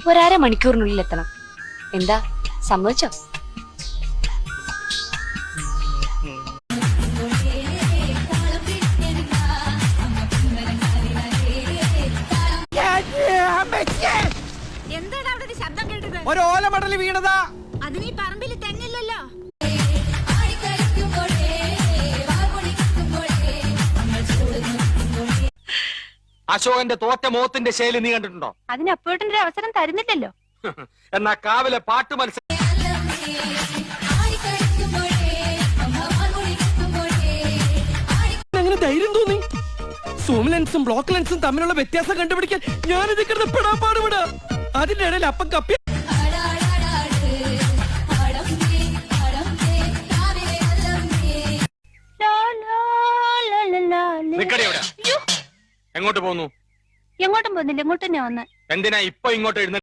ഒരര മണിക്കൂറിനുള്ളിൽ എത്തണം. എന്താ സമ്മതിച്ചോ? എന്താണ് അവിടെ ഒരു ശബ്ദം കേട്ടത്? ഒരു ഓലമടല് വീണതാ. അതിന് ഈ പറമ്പിൽ തെങ്ങില്ലല്ലോ. അശോകന്റെ തോറ്റ മോത്തിന്റെ ശൈലി നീ കണ്ടിട്ടുണ്ടോ? അതിന് അപ്പോഴൊരു അവസരം തരുന്നില്ലല്ലോ. എന്നാ കാവിലെ പാട്ട് മത്സരം അങ്ങനെ ധൈര്യം തോന്നി? സൂം ലെൻസും ബ്ലോക്ക് ലെൻസും തമ്മിലുള്ള വ്യത്യാസം കണ്ടുപിടിക്കാൻ ഞാനിത് കിടന്ന് പെടാപ്പാടുപെടാ. അതിന്റെ ഇടയിൽ അപ്പം കപ്പി എങ്ങോട്ട് പോകുന്നു? എങ്ങോട്ടും പോകുന്നില്ല, ഇങ്ങോട്ട് തന്നെ വന്ന്. എന്തിനാ ഇപ്പൊ ഇങ്ങോട്ട് എഴുന്ന